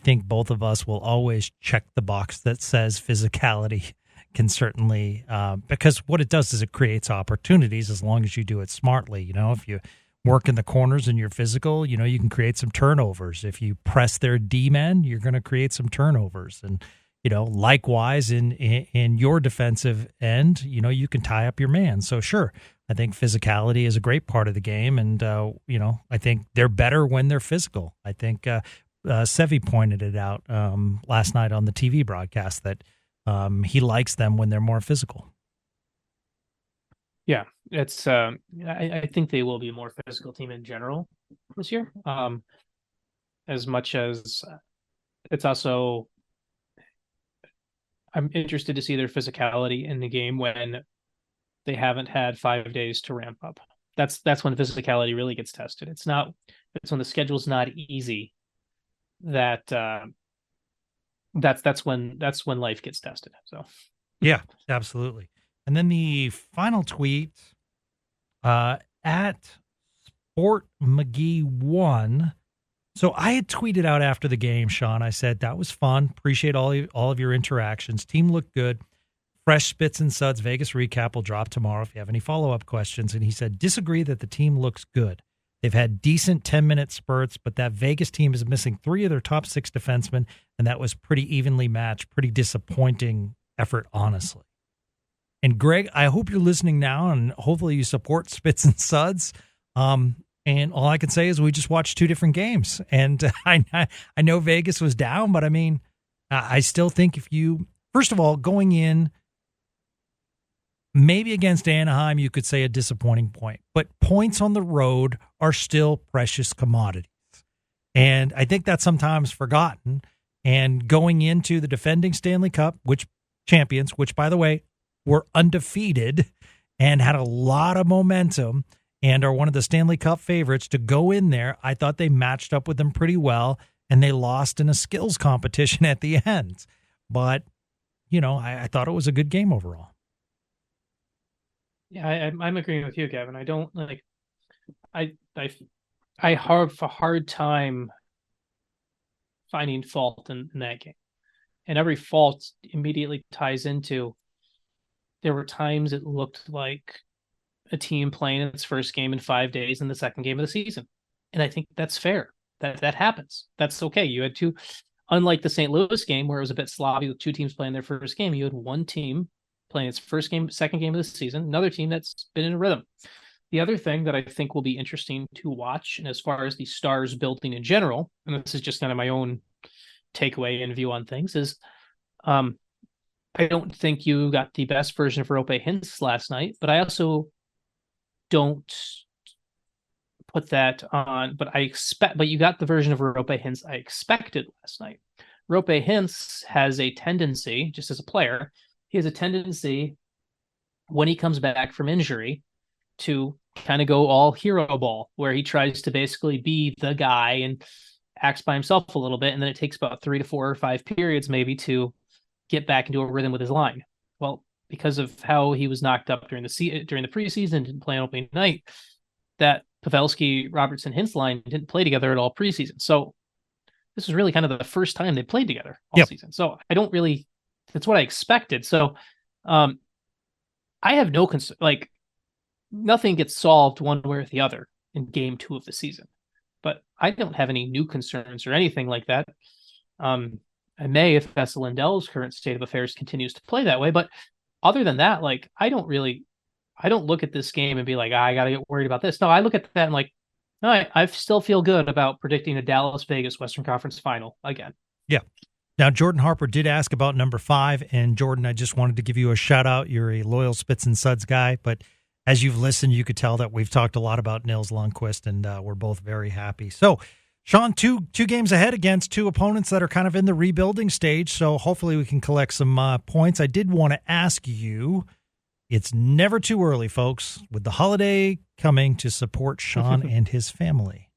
Speaker 1: think both of us will always check the box that says physicality can certainly, because what it does is it creates opportunities as long as you do it smartly. You know, if you work in the corners and you're physical, you know, you can create some turnovers. If you press their D-men, you're going to create some turnovers. And, you know, likewise in your defensive end, you know, you can tie up your man. So sure, I think physicality is a great part of the game. And, you know, I think they're better when they're physical. I think Sevi pointed it out last night on the TV broadcast that he likes them when they're more physical.
Speaker 2: Yeah, it's. I think they will be a more physical team in general this year. As much as it's also, I'm interested to see their physicality in the game when they haven't had 5 days to ramp up. That's when physicality really gets tested. It's when the schedule's not easy. That's when life gets tested. So
Speaker 1: yeah, absolutely. And then the final tweet at Sport McGee 1. So I had tweeted out after the game, Sean. I said that was fun. Appreciate all of your interactions. Team looked good. Fresh Spits and Suds Vegas recap will drop tomorrow if you have any follow-up questions. And he said, disagree that the team looks good. They've had decent 10-minute spurts, but that Vegas team is missing 3 of their top 6 defensemen, and that was pretty evenly matched, pretty disappointing effort, honestly. And Greg, I hope you're listening now, and hopefully you support Spits and Suds. And all I can say is we just watched 2 different games, and I know Vegas was down, but I mean, I still think if you, first of all, going in, maybe against Anaheim, you could say a disappointing point, but points on the road are still precious commodities. And I think that's sometimes forgotten. And going into the defending Stanley Cup, which champions, which by the way, were undefeated and had a lot of momentum and are one of the Stanley Cup favorites to go in there. I thought they matched up with them pretty well, and they lost in a skills competition at the end. But, I thought it was a good game overall.
Speaker 2: Yeah, I'm agreeing with you, Gavin. I don't I have a hard time finding fault in that game. And every fault immediately ties into there were times it looked like a team playing its first game in 5 days in the second game of the season. And I think that's fair. That happens. That's okay. You had two, unlike the St. Louis game where it was a bit sloppy with two teams playing their first game, you had one team playing its first game, second game of the season, another team that's been in a rhythm. The other thing that I think will be interesting to watch, and as far as the Stars building in general, and this is just kind of my own takeaway and view on things, is I don't think you got the best version of Robertson Hintz last night, but I also don't put that on, but you got the version of Robertson Hintz I expected last night. Robertson Hintz has a tendency, just as a player, he has a tendency when he comes back from injury to kind of go all hero ball, where he tries to basically be the guy and acts by himself a little bit. And then it takes about 3 to 4 or 5 periods maybe to get back into a rhythm with his line. Well, because of how he was knocked up during the preseason, didn't play on opening night, that Pavelski, Robertson, Hintz line didn't play together at all preseason. So this was really kind of the first time they played together all season. So that's what I expected. So I have no concern. Like, nothing gets solved one way or the other in game 2 of the season, but I don't have any new concerns or anything like that. I may, if Vesa Lindell's current state of affairs continues to play that way, but other than that, like, I don't look at this game and be like, I got to get worried about this. No, I look at that and like, no, I still feel good about predicting a Dallas-Vegas Western Conference final again.
Speaker 1: Yeah. Now, Jordan Harper did ask about number 5, and Jordan, I just wanted to give you a shout out. You're a loyal Spits and Suds guy, but as you've listened, you could tell that we've talked a lot about Nils Lundkvist, and we're both very happy. So, Sean, two games ahead against two opponents that are kind of in the rebuilding stage, so hopefully we can collect some points. I did want to ask you, it's never too early, folks, with the holiday coming, to support Sean and his family.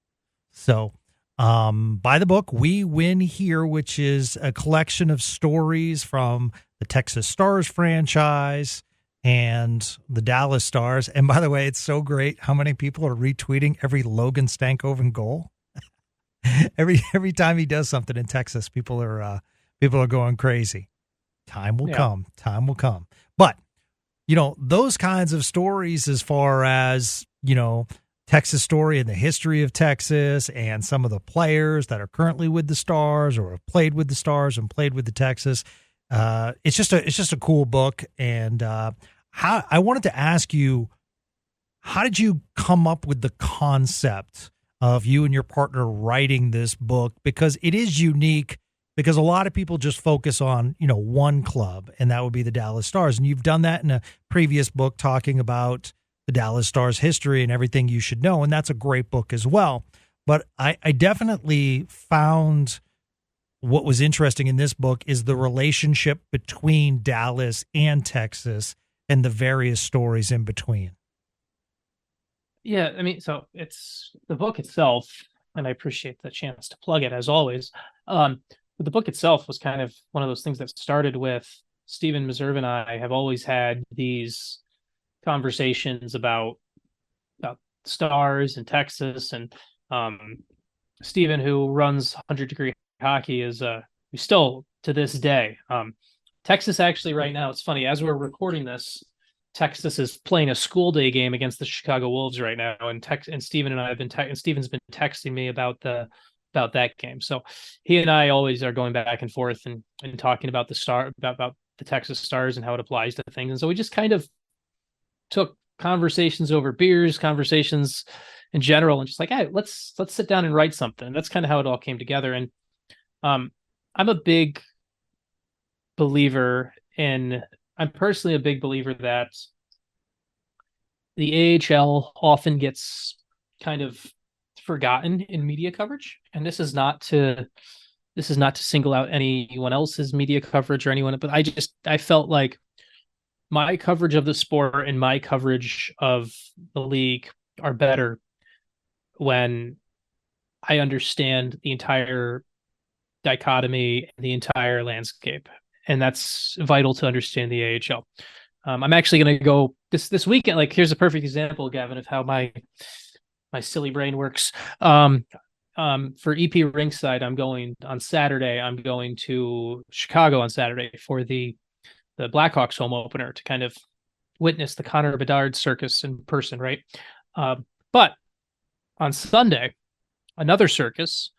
Speaker 1: So, by the book, We Win Here, which is a collection of stories from the Texas Stars franchise and the Dallas Stars. And by the way, it's so great how many people are retweeting every Logan Stankoven goal. Every time he does something in Texas, people are going crazy. Time will come. Time will come. But those kinds of stories, as far as Texas story and the history of Texas, and some of the players that are currently with the Stars or have played with the Stars and played with the Texas. It's just a cool book. And I wanted to ask you, how did you come up with the concept of you and your partner writing this book? Because it is unique, because a lot of people just focus on, one club, and that would be the Dallas Stars. And you've done that in a previous book talking about the Dallas Stars history and everything you should know. And that's a great book as well. But I definitely found what was interesting in this book is the relationship between Dallas and Texas and the various stories in between.
Speaker 2: Yeah, I mean, so it's the book itself, and I appreciate the chance to plug it as always. But the book itself was kind of one of those things that started with Stephen Meserve and I have always had these conversations about Stars and Texas, and Stephen, who runs 100 Degree Hockey, is we still to this day. Texas actually right now, it's funny, as we're recording this, Texas is playing a school day game against the Chicago Wolves right now, and Stephen and I have been and Stephen's been texting me about that game. So he and I always are going back and forth and talking about about the Texas Stars and how it applies to things. And so we just kind of took conversations over beers, conversations in general, and just like, hey, let's sit down and write something. And that's kind of how it all came together. And I'm personally a big believer that the AHL often gets kind of forgotten in media coverage. And this is not to single out anyone else's media coverage or anyone, but I felt like my coverage of the sport and my coverage of the league are better when I understand the entire dichotomy, the entire landscape. And that's vital to understand the AHL. I'm actually going to go this weekend. Like, here's a perfect example, Gavin, of how my silly brain works. For EP Rinkside, I'm going on Saturday. I'm going to Chicago on Saturday for the Blackhawks home opener to kind of witness the Connor Bedard circus in person, right? But on Sunday, another circus,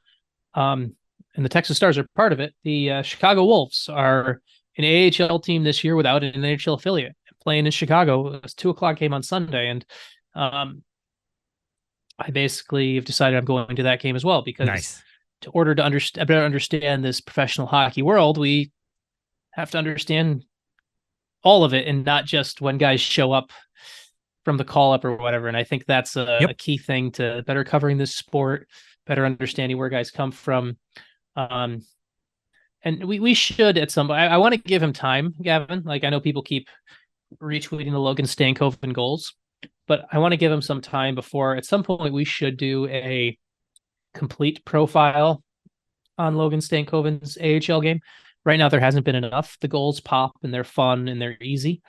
Speaker 2: and the Texas Stars are part of it. The Chicago Wolves are an AHL team this year without an NHL affiliate, playing in Chicago. It's a 2:00 game on Sunday, and I basically have decided I'm going to that game as well, because in order to better understand this professional hockey world, we have to understand all of it, and not just when guys show up from the call up or whatever. And I think that's a key thing to better covering this sport, better understanding where guys come from. And we should at some point, I want to give him time, Gavin. Like, I know people keep retweeting the Logan Stankoven goals, but I want to give him some time before at some point we should do a complete profile on Logan Stankoven's AHL game. Right now, there hasn't been enough. The goals pop and they're fun and they're easy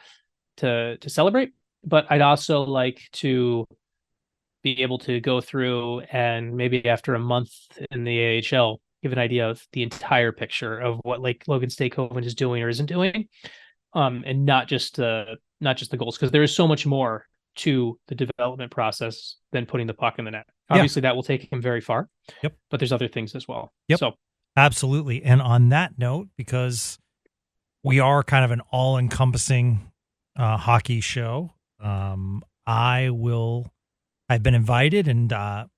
Speaker 2: to celebrate. But I'd also like to be able to go through and maybe after a month in the AHL, give an idea of the entire picture of what like Logan Stankoven is doing or isn't doing, and not just the goals, because there is so much more to the development process than putting the puck in the net. Obviously, that will take him very far. But there's other things as well. So
Speaker 1: absolutely. And on that note, because we are kind of an all-encompassing hockey show, I've been invited and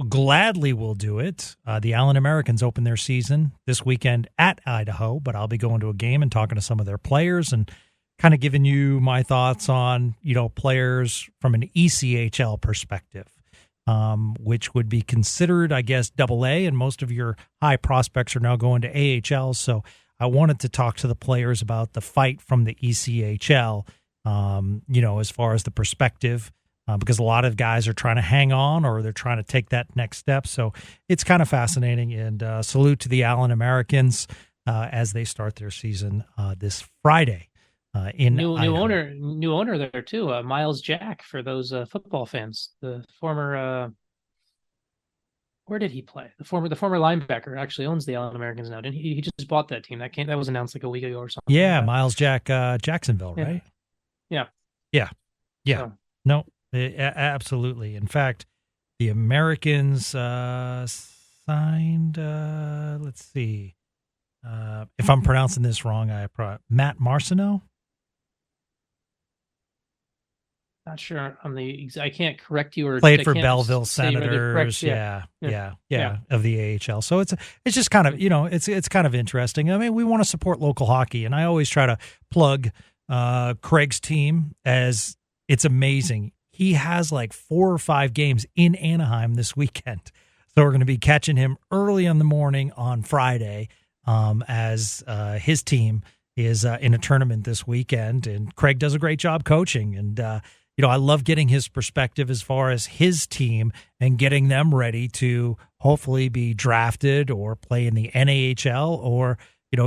Speaker 1: gladly will do it. The Allen Americans open their season this weekend at Idaho, but I'll be going to a game and talking to some of their players and kind of giving you my thoughts on, players from an ECHL perspective, which would be considered, I guess, AA, and most of your high prospects are now going to AHL. So I wanted to talk to the players about the fight from the ECHL, as far as the perspective, because a lot of guys are trying to hang on or they're trying to take that next step. So it's kind of fascinating. And salute to the Allen Americans as they start their season this Friday. New
Speaker 2: owner there too, Miles Jack, for those football fans. The former, where did he play? The former linebacker actually owns the Allen Americans now. Didn't he? He just bought that team. That was announced like a week ago or something.
Speaker 1: Yeah, like Miles Jack, Jacksonville, right?
Speaker 2: Yeah.
Speaker 1: So. No, absolutely. In fact, the Americans signed. Let's see, if I'm pronouncing this wrong, Matt Marcineau.
Speaker 2: Not sure on I can't correct you or
Speaker 1: played for Belleville Senators. Yeah, of the AHL. So it's just kind of, it's kind of interesting. I mean, we want to support local hockey, and I always try to plug Craig's team, as it's amazing. He has like 4 or 5 games in Anaheim this weekend. So we're going to be catching him early in the morning on Friday as his team is in a tournament this weekend. And Craig does a great job coaching. And, I love getting his perspective as far as his team and getting them ready to hopefully be drafted or play in the NAHL or,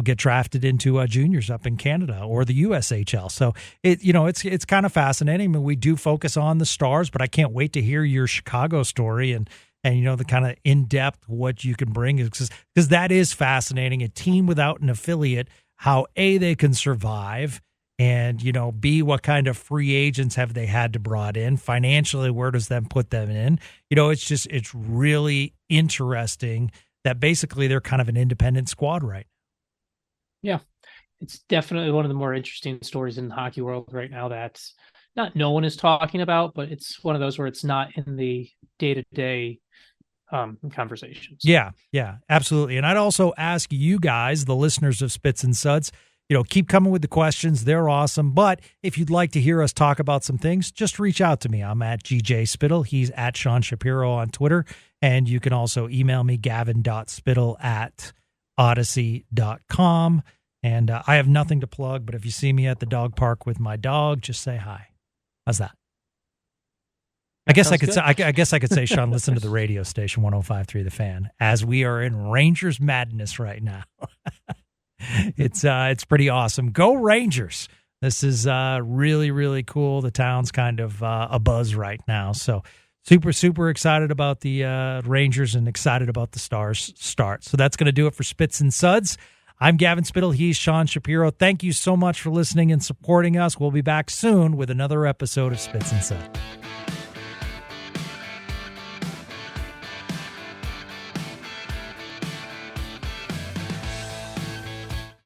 Speaker 1: get drafted into juniors up in Canada or the USHL. So it's kind of fascinating. I mean, we do focus on the Stars, but I can't wait to hear your Chicago story and the kind of in-depth what you can bring, because that is fascinating. A team without an affiliate, how A, they can survive, and, B, what kind of free agents have they had to brought in financially? Where does that put them in? It's really interesting that basically they're kind of an independent squad right now.
Speaker 2: Yeah, it's definitely one of the more interesting stories in the hockey world right now that's not no one is talking about, but it's one of those where it's not in the day-to-day conversations. Yeah, absolutely. And I'd also ask you guys, the listeners of Spits and Suds, keep coming with the questions. They're awesome. But if you'd like to hear us talk about some things, just reach out to me. I'm at GJ Spittle. He's at Sean Shapiro on Twitter. And you can also email me, gavin.spittle@odyssey.com. And I have nothing to plug, but if you see me at the dog park with my dog, just say hi. How's that?
Speaker 1: I guess I
Speaker 2: Sounds
Speaker 1: could
Speaker 2: good.
Speaker 1: say, I guess I could say, Sean, listen to the radio station 105.3 The Fan, as we are in Rangers madness right now. It's pretty awesome. Go Rangers. This is really, really cool. The town's kind of a buzz right now. So super, super excited about the Rangers and excited about the Stars start. So that's going to do it for Spits and Suds. I'm Gavin Spittle. He's Sean Shapiro. Thank you so much for listening and supporting us. We'll be back soon with another episode of Spits and Suds.